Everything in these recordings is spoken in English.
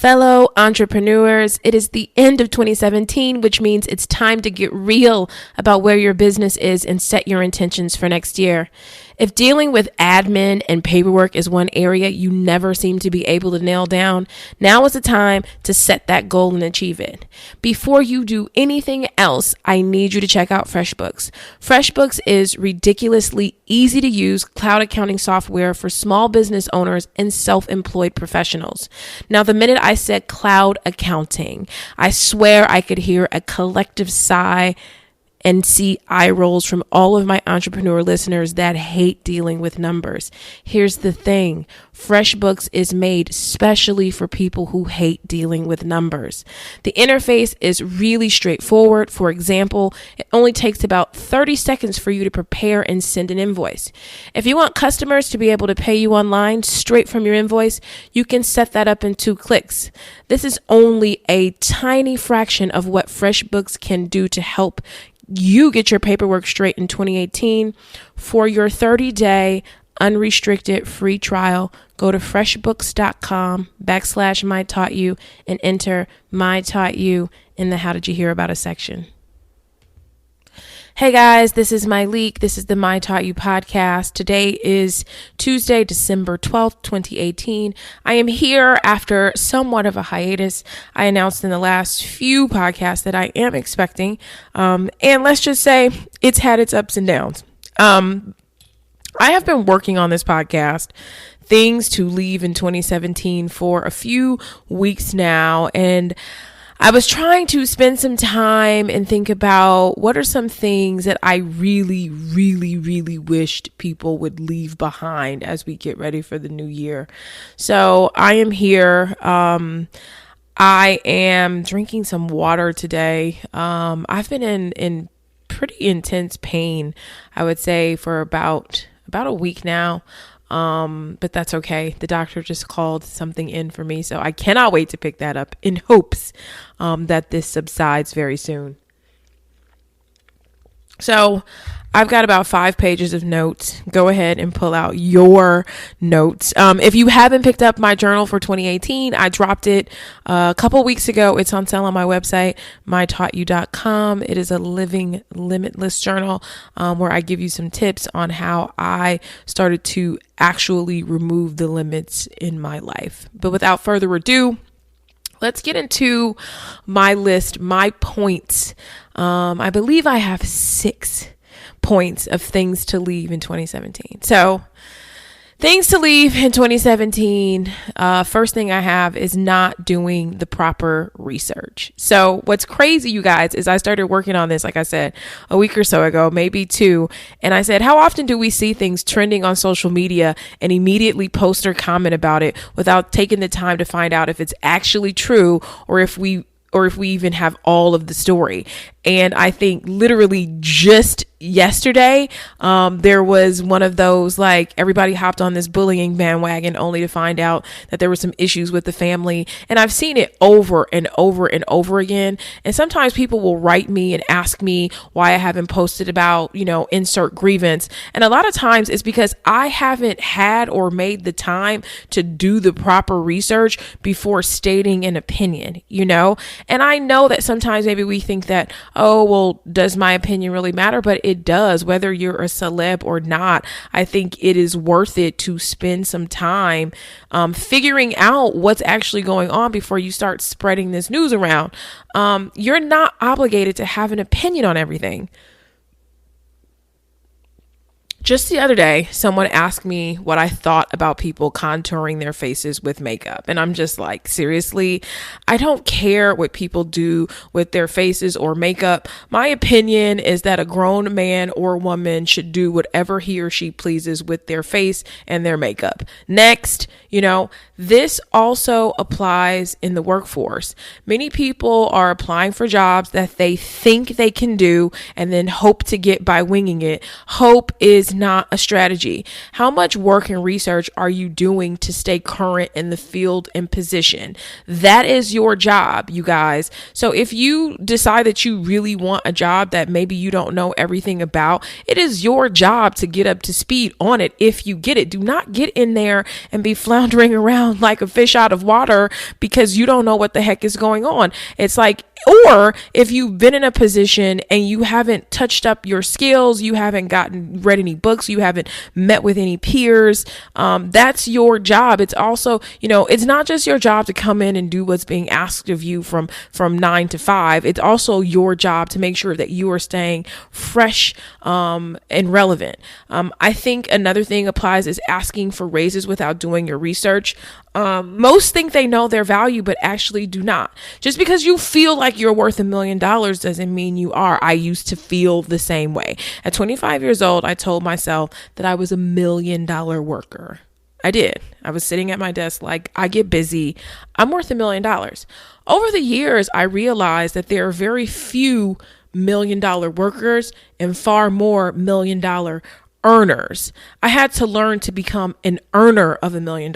Fellow entrepreneurs, it is the end of 2017, which means it's time to get real about where your business is and set your intentions for next year. If dealing with admin and paperwork is one area you never seem to be able to nail down, now is the time to set that goal and achieve it. Before you do anything else, I need you to check out FreshBooks. FreshBooks is ridiculously easy to use cloud accounting software for small business owners and self-employed professionals. Now, the minute I said cloud accounting, I swear I could hear a collective sigh and see eye rolls from all of my entrepreneur listeners that hate dealing with numbers. Here's the thing. FreshBooks is made specially for people who hate dealing with numbers. The interface is really straightforward. For example, it only takes about 30 seconds for you to prepare and send an invoice. If you want customers to be able to pay you online straight from your invoice, you can set that up in 2 clicks. This is only a tiny fraction of what FreshBooks can do to help you get your paperwork straight in 2018. For your 30-day unrestricted free trial, go to freshbooks.com/mytaughtyou and enter My Taught You in the How Did You Hear About Us section. Hey guys, this is my leak. This is the My Taught You podcast. Today is Tuesday, December 12th, 2018. I am here after somewhat of a hiatus. I announced in the last few podcasts that I am expecting, and let's just say it's had its ups and downs. I have been working on this podcast, Things to Leave in 2017, for a few weeks now, and I was trying to spend some time and think about what are some things that I really, really, really wished people would leave behind as we get ready for the new year. So I am here. I am drinking some water today. I've been in pretty intense pain, I would say, for about a week now. But that's okay. The doctor just called something in for me, so I cannot wait to pick that up in hopes that this subsides very soon. So I've got about 5 pages of notes. Go ahead and pull out your notes. If you haven't picked up my journal for 2018, I dropped it a couple weeks ago. It's on sale on my website, mytaughtyou.com. It is a living limitless journal where I give you some tips on how I started to actually remove the limits in my life. But without further ado, let's get into my list, my points. I believe I have 6 points of things to leave in 2017. So things to leave in 2017. First thing I have is not doing the proper research. So what's crazy, you guys, is I started working on this, like I said, a week or so ago, maybe 2. And I said, how often do we see things trending on social media and immediately post or comment about it without taking the time to find out if it's actually true or if we even have all of the story? And I think literally just yesterday, there was one of those, like, everybody hopped on this bullying bandwagon only to find out that there were some issues with the family. And I've seen it over and over and over again. And sometimes people will write me and ask me why I haven't posted about, insert grievance. And a lot of times it's because I haven't had or made the time to do the proper research before stating an opinion, And I know that sometimes maybe we think that, oh, well, does my opinion really matter? But it does, whether you're a celeb or not. I think it is worth it to spend some time figuring out what's actually going on before you start spreading this news around. You're not obligated to have an opinion on everything. Just the other day, someone asked me what I thought about people contouring their faces with makeup. And I'm just like, seriously, I don't care what people do with their faces or makeup. My opinion is that a grown man or woman should do whatever he or she pleases with their face and their makeup. Next, this also applies in the workforce. Many people are applying for jobs that they think they can do and then hope to get by winging it. Hope is not a strategy. How much work and research are you doing to stay current in the field and position? That is your job, you guys. So if you decide that you really want a job that maybe you don't know everything about, it is your job to get up to speed on it if you get it. Do not get in there and be floundering around like a fish out of water because you don't know what the heck is going on. It's like, or if you've been in a position and you haven't touched up your skills, you haven't read any books, you haven't met with any peers, that's your job. It's also, it's not just your job to come in and do what's being asked of you from 9 to 5. It's also your job to make sure that you are staying fresh and relevant. I think another thing applies is asking for raises without doing your research. Most think they know their value, but actually do not. Just because you feel like you're worth $1 million doesn't mean you are. I used to feel the same way. At 25 years old, I told myself that I was $1 million worker. I did. I was sitting at my desk like, I get busy. I'm worth $1 million. Over the years, I realized that there are very few $1 million workers and far more $1 million earners. I had to learn to become an earner of $1 million.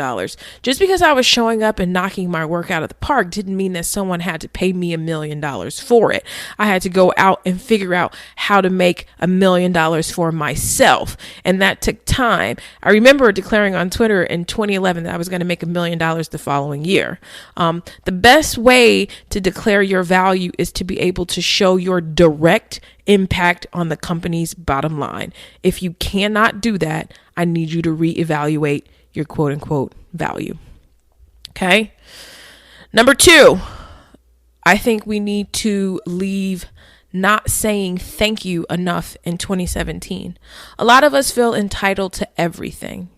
Just because I was showing up and knocking my work out of the park didn't mean that someone had to pay me $1 million for it. I had to go out and figure out how to make $1 million for myself. And that took time. I remember declaring on Twitter in 2011 that I was going to make $1 million the following year. The best way to declare your value is to be able to show your direct impact on the company's bottom line. If you cannot do that, I need you to reevaluate your quote unquote value. Okay. Number 2, I think we need to leave not saying thank you enough in 2017. A lot of us feel entitled to everything.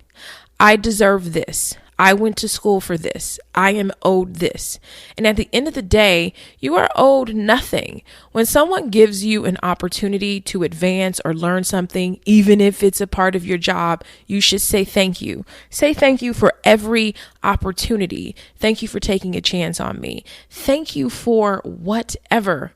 I deserve this. I went to school for this. I am owed this. And at the end of the day, you are owed nothing. When someone gives you an opportunity to advance or learn something, even if it's a part of your job, you should say thank you. Say thank you for every opportunity. Thank you for taking a chance on me. Thank you for whatever.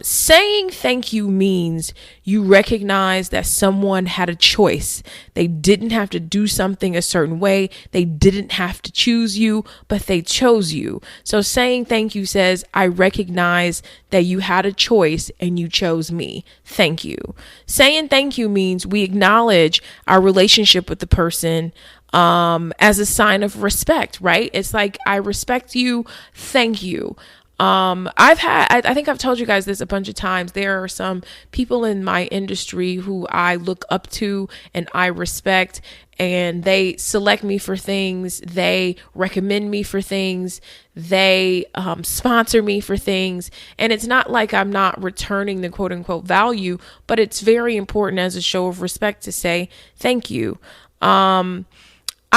Saying thank you means you recognize that someone had a choice. They didn't have to do something a certain way. They didn't have to choose you, but they chose you. So saying thank you says, I recognize that you had a choice and you chose me. Thank you. Saying thank you means we acknowledge our relationship with the person as a sign of respect, right? It's like, I respect you. Thank you. I think I've told you guys this a bunch of times. There are some people in my industry who I look up to and I respect, and they select me for things. They recommend me for things. They sponsor me for things. And it's not like I'm not returning the quote unquote value, but it's very important as a show of respect to say thank you.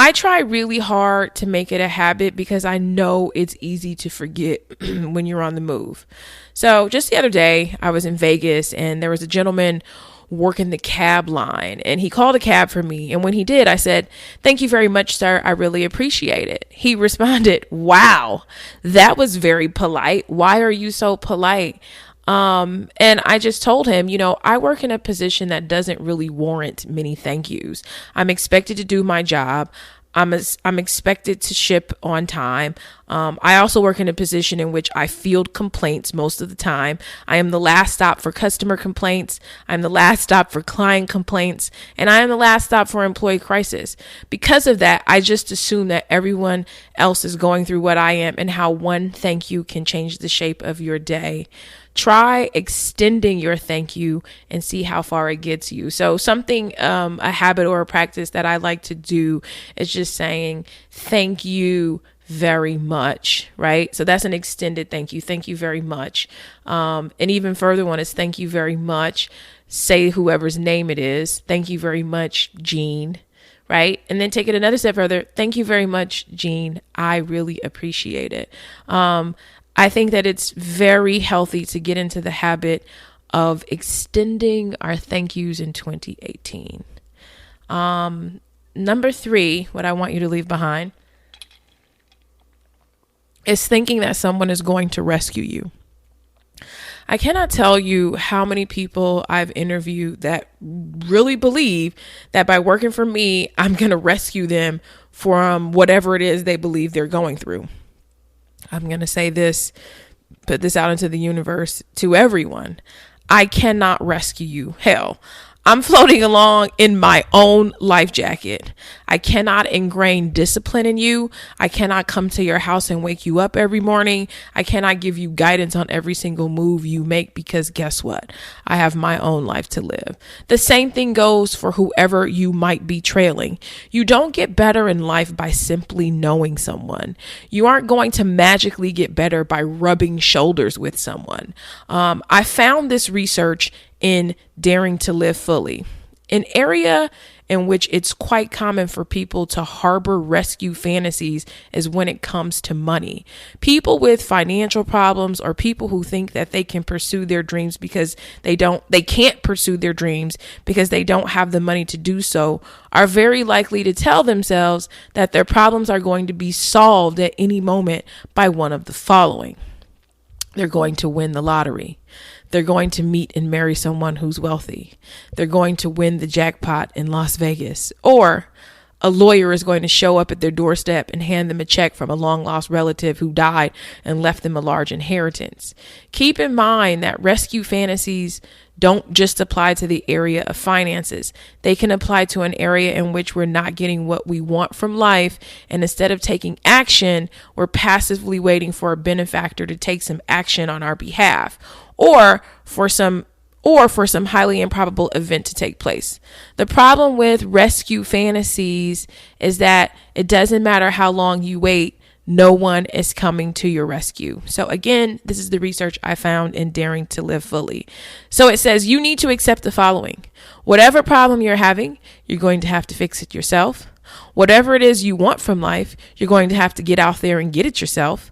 I try really hard to make it a habit because I know it's easy to forget when you're on the move. So just the other day, I was in Vegas and there was a gentleman working the cab line and he called a cab for me. And when he did, I said, thank you very much, sir. I really appreciate it. He responded, wow, that was very polite. Why are you so polite? And I just told him, I work in a position that doesn't really warrant many thank yous. I'm expected to do my job. I'm expected to ship on time. I also work in a position in which I field complaints most of the time. I am the last stop for customer complaints. I'm the last stop for client complaints. And I am the last stop for employee crisis. Because of that, I just assume that everyone else is going through what I am and how one thank you can change the shape of your day. Try extending your thank you and see how far it gets you. So something, a habit or a practice that I like to do is just saying thank you very much, right? So that's an extended thank you. Thank you very much. And even further one is thank you very much. Say whoever's name it is. Thank you very much, Jean. Right? And then take it another step further. Thank you very much, Jean. I really appreciate it. I think that it's very healthy to get into the habit of extending our thank yous in 2018. Number 3, what I want you to leave behind is thinking that someone is going to rescue you. I cannot tell you how many people I've interviewed that really believe that by working for me, I'm going to rescue them from whatever it is they believe they're going through. I'm going to say this, put this out into the universe to everyone. I cannot rescue you. Hell, I'm floating along in my own life jacket. I cannot ingrain discipline in you. I cannot come to your house and wake you up every morning. I cannot give you guidance on every single move you make, because guess what? I have my own life to live. The same thing goes for whoever you might be trailing. You don't get better in life by simply knowing someone. You aren't going to magically get better by rubbing shoulders with someone. I found this research in Daring to Live Fully, an area in which it's quite common for people to harbor rescue fantasies is when it comes to money. People with financial problems, or people who think that they can pursue their dreams because they can't pursue their dreams because they don't have the money to do so, are very likely to tell themselves that their problems are going to be solved at any moment by one of the following. They're going to win the lottery. They're going to meet and marry someone who's wealthy. They're going to win the jackpot in Las Vegas. Or a lawyer is going to show up at their doorstep and hand them a check from a long lost relative who died and left them a large inheritance. Keep in mind that rescue fantasies don't just apply to the area of finances. They can apply to an area in which we're not getting what we want from life, and instead of taking action, we're passively waiting for a benefactor to take some action on our behalf, or for some highly improbable event to take place. The problem with rescue fantasies is that it doesn't matter how long you wait, no one is coming to your rescue. So again, this is the research I found in Daring to Live Fully. So it says you need to accept the following. Whatever problem you're having, you're going to have to fix it yourself. Whatever it is you want from life, you're going to have to get out there and get it yourself.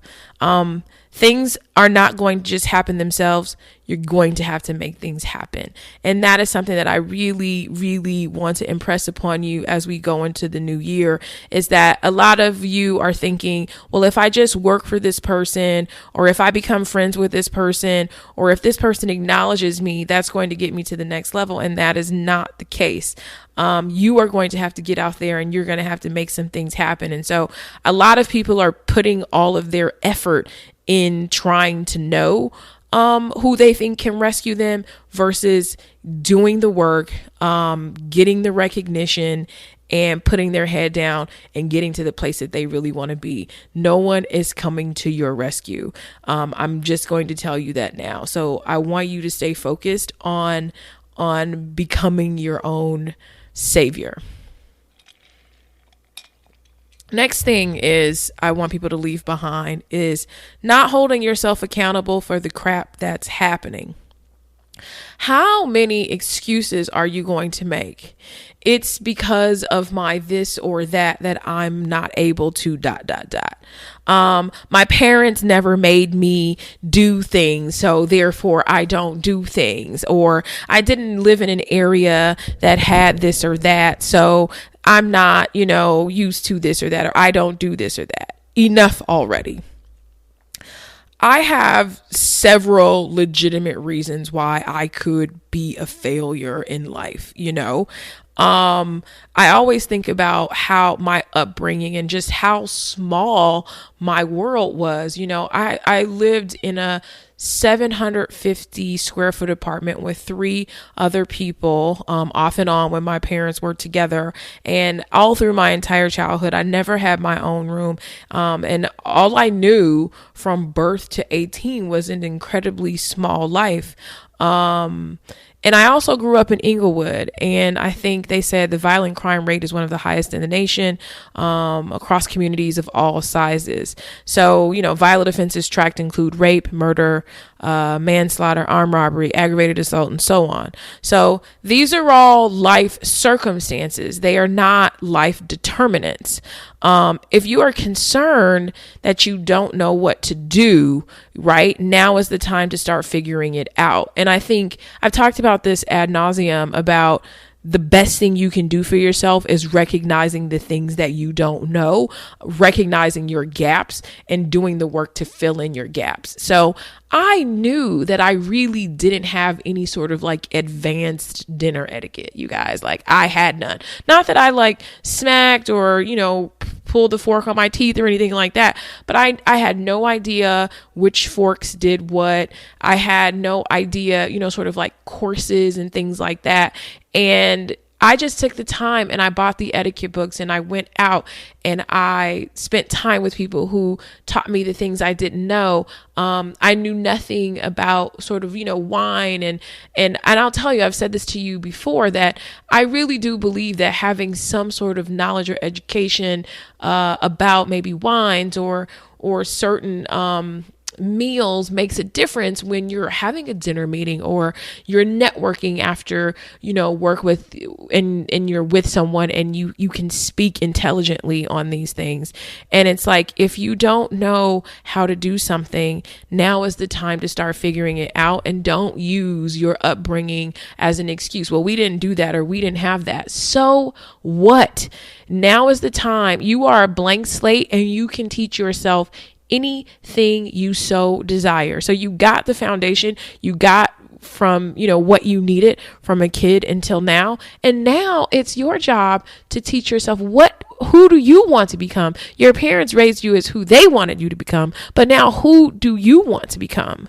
Things are not going to just happen themselves. You're going to have to make things happen. And that is something that I really, really want to impress upon you as we go into the new year, is that a lot of you are thinking, well, if I just work for this person, or if I become friends with this person, or if this person acknowledges me, that's going to get me to the next level. And that is not the case. You are going to have to get out there and you're going to have to make some things happen. And so a lot of people are putting all of their effort in trying to know who they think can rescue them versus doing the work, getting the recognition, and putting their head down and getting to the place that they really want to be. No one is coming to your rescue. I'm just going to tell you that now. So I want you to stay focused on becoming your own savior. Next thing is I want people to leave behind is not holding yourself accountable for the crap that's happening. How many excuses are you going to make? It's because of my this or that I'm not able to ... My parents never made me do things, so therefore I don't do things. Or I didn't live in an area that had this or that, so I'm not, used to this or that, or I don't do this or that. Enough already. I have several legitimate reasons why I could be a failure in life, I always think about how my upbringing and just how small my world was. I lived in a 750 square foot apartment with 3 other people, off and on when my parents were together. And all through my entire childhood, I never had my own room. And all I knew from birth to 18 was an incredibly small life. And I also grew up in Inglewood, and I think they said the violent crime rate is one of the highest in the nation, across communities of all sizes. So, violent offenses tracked include rape, murder, manslaughter, armed robbery, aggravated assault, and so on. So these are all life circumstances. They are not life determinants. If you are concerned that you don't know what to do, right, now is the time to start figuring it out. And I think I've talked about this ad nauseum about the best thing you can do for yourself is recognizing the things that you don't know, recognizing your gaps, and doing the work to fill in your gaps. So I knew that I really didn't have any sort of like advanced dinner etiquette, you guys. Like, I had none. Not that I like smacked or, pulled the fork on my teeth or anything like that, but I had no idea which forks did what. I had no idea, sort of like courses and things like that. And I just took the time and I bought the etiquette books and I went out and I spent time with people who taught me the things I didn't know. I knew nothing about sort of, wine and I'll tell you, I've said this to you before, that I really do believe that having some sort of knowledge or education about maybe wines or certain meals makes a difference when you're having a dinner meeting or you're networking after, work with and you're with someone and you can speak intelligently on these things. And it's like, if you don't know how to do something, now is the time to start figuring it out, and don't use your upbringing as an excuse. Well, we didn't do that or we didn't have that. So what? Now is the time. You are a blank slate and you can teach yourself anything you so desire. So you got the foundation, you got from, what you needed from a kid until now. And now it's your job to teach yourself who do you want to become? Your parents raised you as who they wanted you to become, but now who do you want to become?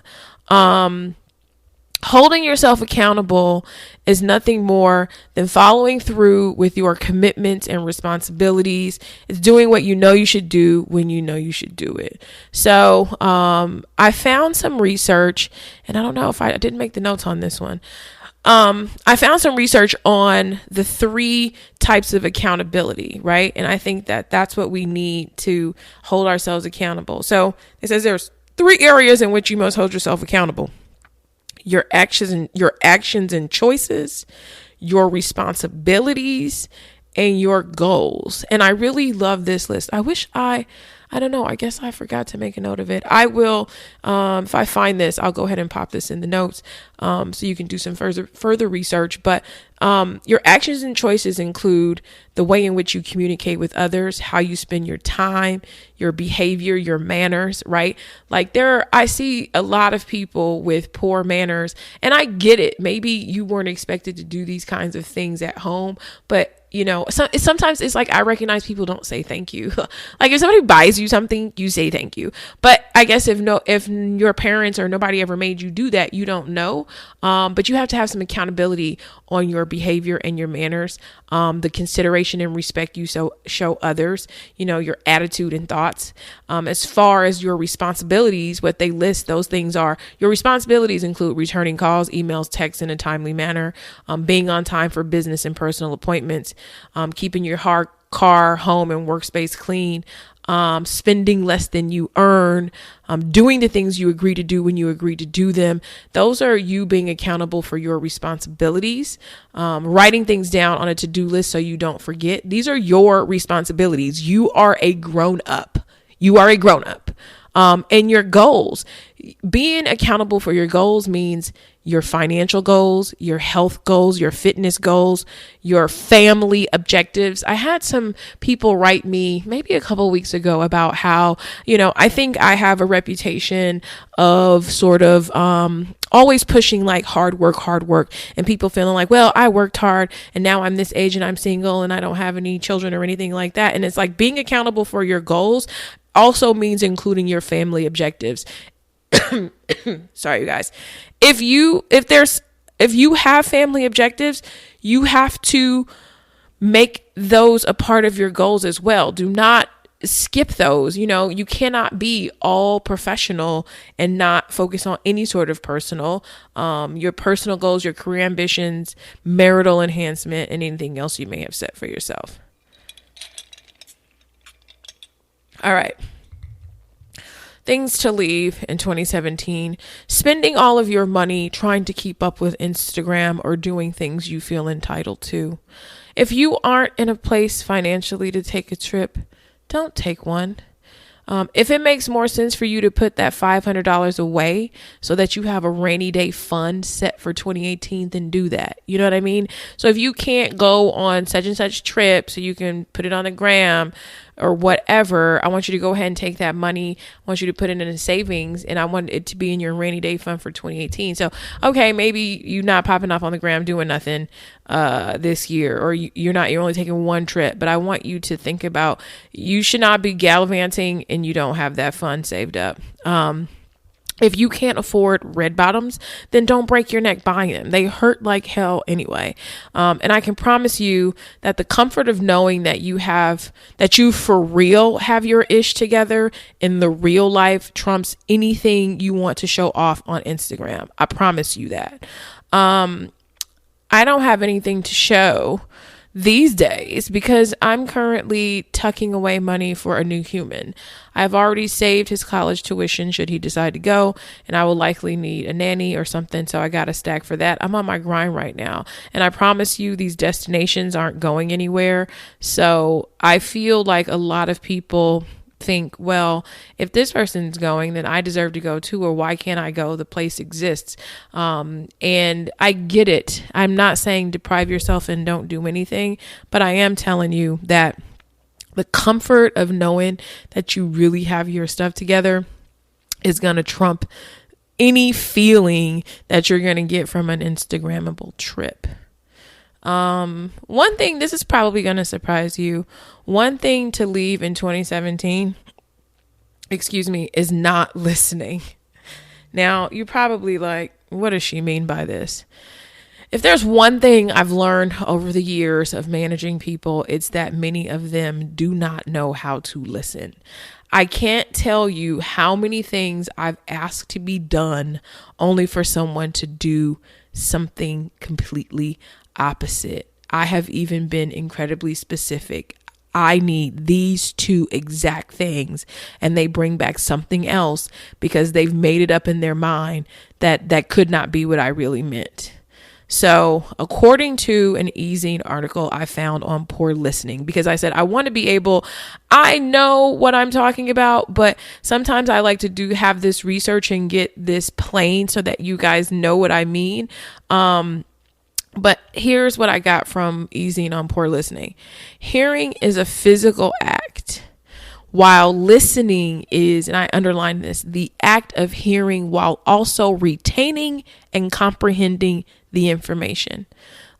Holding yourself accountable is nothing more than following through with your commitments and responsibilities. It's doing what you know you should do when you know you should do it. So I found some research, and I don't know if I didn't make the notes on this one. I found some research on the 3 types of accountability, right? And I think that that's what we need to hold ourselves accountable. So it says there's 3 areas in which you must hold yourself accountable: your actions and choices, your responsibilities, and your goals. And I really love this list. I wish I don't know. I guess I forgot to make a note of it. I will, if I find this, I'll go ahead and pop this in the notes, so you can do some further research. But your actions and choices include the way in which you communicate with others, how you spend your time, your behavior, your manners, right? Like I see a lot of people with poor manners, and I get it. Maybe you weren't expected to do these kinds of things at home, but sometimes it's like, I recognize people don't say thank you. Like, if somebody buys you something, you say thank you. But I guess if your parents or nobody ever made you do that, you don't know. But you have to have some accountability on your behavior and your manners, the consideration and respect you show others, your attitude and thoughts. As far as your responsibilities, what they list, those things are, your responsibilities include returning calls, emails, texts in a timely manner, being on time for business and personal appointments, keeping your car, home, and workspace clean, spending less than you earn, doing the things you agree to do when you agree to do them. Those are you being accountable for your responsibilities. Writing things down on a to-do list so you don't forget. These are your responsibilities. You are a grown up. And your goals. Being accountable for your goals means your financial goals, your health goals, your fitness goals, your family objectives. I had some people write me maybe a couple of weeks ago about how, I think I have a reputation of sort of always pushing like hard work, and people feeling like, well, I worked hard and now I'm this age and I'm single and I don't have any children or anything like that. And it's like, being accountable for your goals also means including your family objectives. Sorry, you guys. If you have family objectives, you have to make those a part of your goals as well. Do not skip those. You cannot be all professional and not focus on any sort of personal, your personal goals, your career ambitions, marital enhancement, and anything else you may have set for yourself. All right. Things to leave in 2017. Spending all of your money trying to keep up with Instagram or doing things you feel entitled to. If you aren't in a place financially to take a trip, don't take one. If it makes more sense for you to put that $500 away so that you have a rainy day fund set for 2018, then do that. You know what I mean? So if you can't go on such and such trip so you can put it on the gram or whatever, I want you to go ahead and take that money. I want you to put it in a savings, and I want it to be in your rainy day fund for 2018. So, okay, maybe you're not popping off on the gram doing nothing this year, or you're only taking one trip, but I want you to think about, you should not be gallivanting and you don't have that fund saved up. If you can't afford red bottoms, then don't break your neck buying them. They hurt like hell anyway. And I can promise you that the comfort of knowing that you for real have your ish together in the real life trumps anything you want to show off on Instagram. I promise you that. I don't have anything to show these days because I'm currently tucking away money for a new human. I've already saved his college tuition should he decide to go, and I will likely need a nanny or something, so I got a stack for that. I'm on my grind right now, and I promise you these destinations aren't going anywhere. So I feel like a lot of people think, well, if this person's going, then I deserve to go too, or why can't I go? The place exists. And I get it. I'm not saying deprive yourself and don't do anything, but I am telling you that the comfort of knowing that you really have your stuff together is going to trump any feeling that you're going to get from an Instagrammable trip. One thing, this is probably going to surprise you. One thing to leave in 2017, is not listening. Now, you're probably like, what does she mean by this? If there's one thing I've learned over the years of managing people, it's that many of them do not know how to listen. I can't tell you how many things I've asked to be done only for someone to do something completely opposite. I have even been incredibly specific. I need these two exact things, and they bring back something else because they've made it up in their mind that could not be what I really meant. So according to an eZine article I found on poor listening, because I said, I know what I'm talking about, but sometimes I like to have this research and get this plain so that you guys know what I mean. But here's what I got from eZine on poor listening. Hearing is a physical act, while listening is, and I underline this, the act of hearing while also retaining and comprehending the information.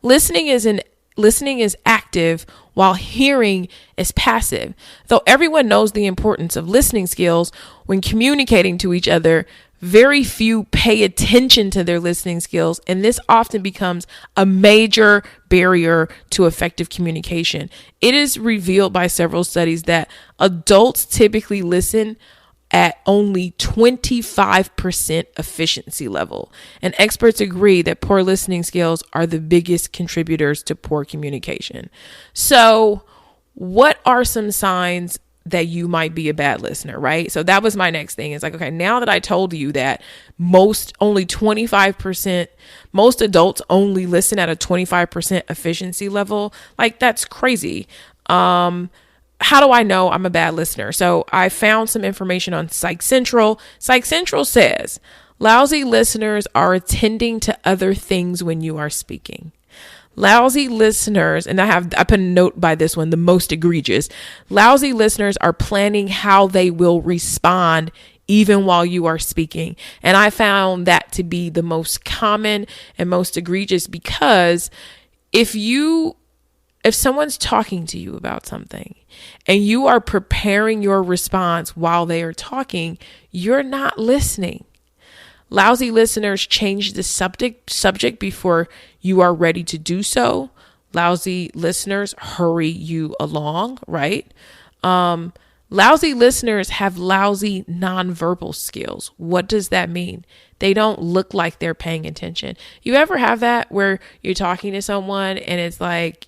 Listening is active while hearing is passive. Though everyone knows the importance of listening skills when communicating to each other, very few pay attention to their listening skills, and this often becomes a major barrier to effective communication. It is revealed by several studies that adults typically listen at only 25% efficiency level, and experts agree that poor listening skills are the biggest contributors to poor communication. So, what are some signs that you might be a bad listener, right? So that was my next thing. It's like, okay, now that I told you that most adults only listen at a 25% efficiency level, like that's crazy. How do I know I'm a bad listener? So I found some information on Psych Central. Psych Central says lousy listeners are attending to other things when you are speaking. Lousy listeners, and I put a note by this one, the most egregious. Lousy listeners are planning how they will respond even while you are speaking. And I found that to be the most common and most egregious, because if someone's talking to you about something and you are preparing your response while they are talking, you're not listening. Lousy listeners change the subject before you are ready to do so. Lousy listeners hurry you along, right? Lousy listeners have lousy nonverbal skills. What does that mean? They don't look like they're paying attention. You ever have that where you're talking to someone and it's like,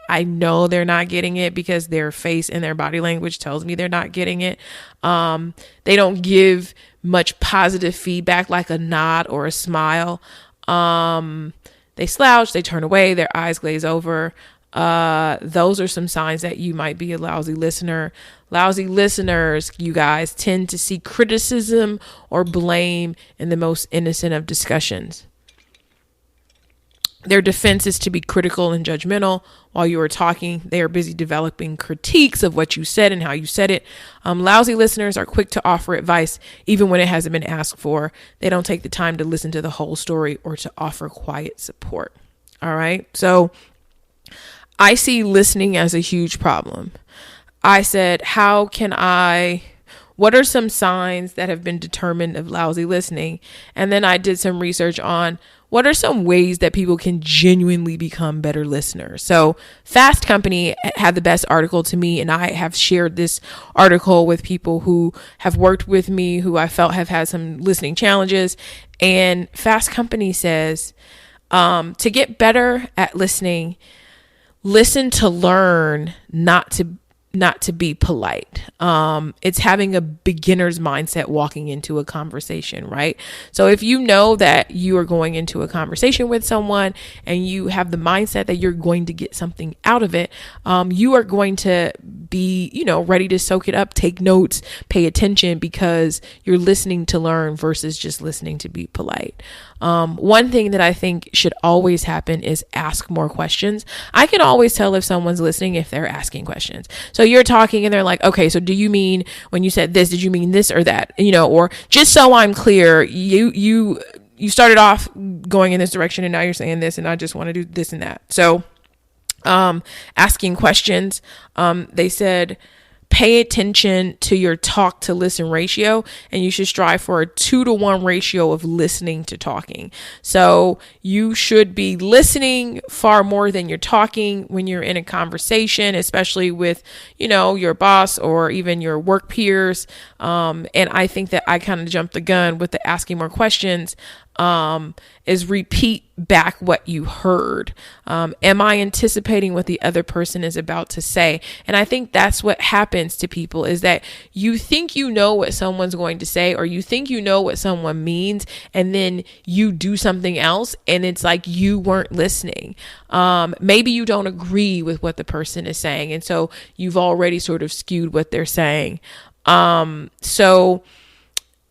I know they're not getting it because their face and their body language tells me they're not getting it. They don't give much positive feedback like a nod or a smile. They slouch, they turn away, their eyes glaze over. Those are some signs that you might be a lousy listener. Lousy listeners, you guys, tend to see criticism or blame in the most innocent of discussions. Their defense is to be critical and judgmental. While you are talking, they are busy developing critiques of what you said and how you said it. Lousy listeners are quick to offer advice, even when it hasn't been asked for. They don't take the time to listen to the whole story or to offer quiet support. All right. So I see listening as a huge problem. I said, what are some signs that have been determined of lousy listening? And then I did some research on what are some ways that people can genuinely become better listeners. So Fast Company had the best article to me, and I have shared this article with people who have worked with me, who I felt have had some listening challenges. And Fast Company says, to get better at listening, listen to learn, not to be polite. It's having a beginner's mindset walking into a conversation, right? So if you know that you are going into a conversation with someone and you have the mindset that you're going to get something out of it, you are going to be, ready to soak it up, take notes, pay attention, because you're listening to learn versus just listening to be polite. One thing that I think should always happen is ask more questions. I can always tell if someone's listening if they're asking questions. So you're talking and they're like, okay, so do you mean when you said this, did you mean this or that? Or just so I'm clear, you started off going in this direction and now you're saying this and I just want to do this and that. So, asking questions, they said, pay attention to your talk to listen ratio, and you should strive for a 2-to-1 ratio of listening to talking. So you should be listening far more than you're talking when you're in a conversation, especially with, your boss or even your work peers. And I think that I kind of jumped the gun with the asking more questions. Is repeat back what you heard. Am I anticipating what the other person is about to say? And I think that's what happens to people, is that you think you know what someone's going to say, or you think you know what someone means, and then you do something else and it's like you weren't listening. Maybe you don't agree with what the person is saying, and so you've already sort of skewed what they're saying. So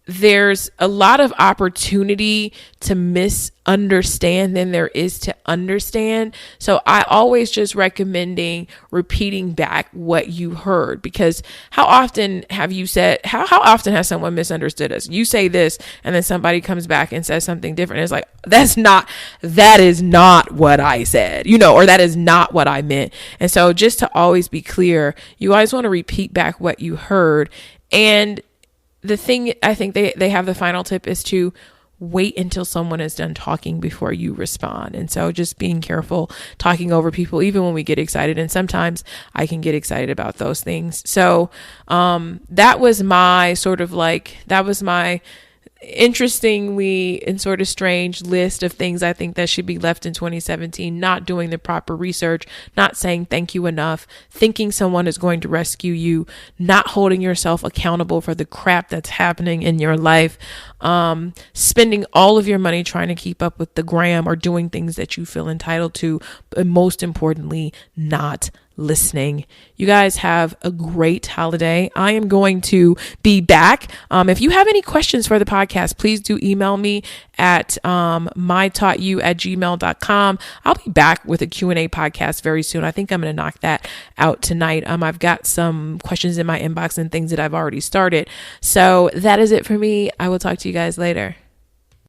there's a lot of opportunity to misunderstand than there is to understand. So I always just recommending repeating back what you heard, because how often often has someone misunderstood us? You say this and then somebody comes back and says something different. It's like, that is not what I said, or that is not what I meant. And so just to always be clear, you always want to repeat back what you heard. And the thing I think they have the final tip is to wait until someone is done talking before you respond. And so just being careful talking over people, even when we get excited. And sometimes I can get excited about those things. So that was my interestingly and sort of strange list of things I think that should be left in 2017. Not doing the proper research, not saying thank you enough, thinking someone is going to rescue you, not holding yourself accountable for the crap that's happening in your life, spending all of your money trying to keep up with the gram or doing things that you feel entitled to, but most importantly, not listening. You guys have a great holiday. I am going to be back. If you have any questions for the podcast, please do email me at mytaughtyou@gmail.com. I'll be back with a Q&A podcast very soon. I think I'm going to knock that out tonight. I've got some questions in my inbox and things that I've already started. So that is it for me. I will talk to you guys later.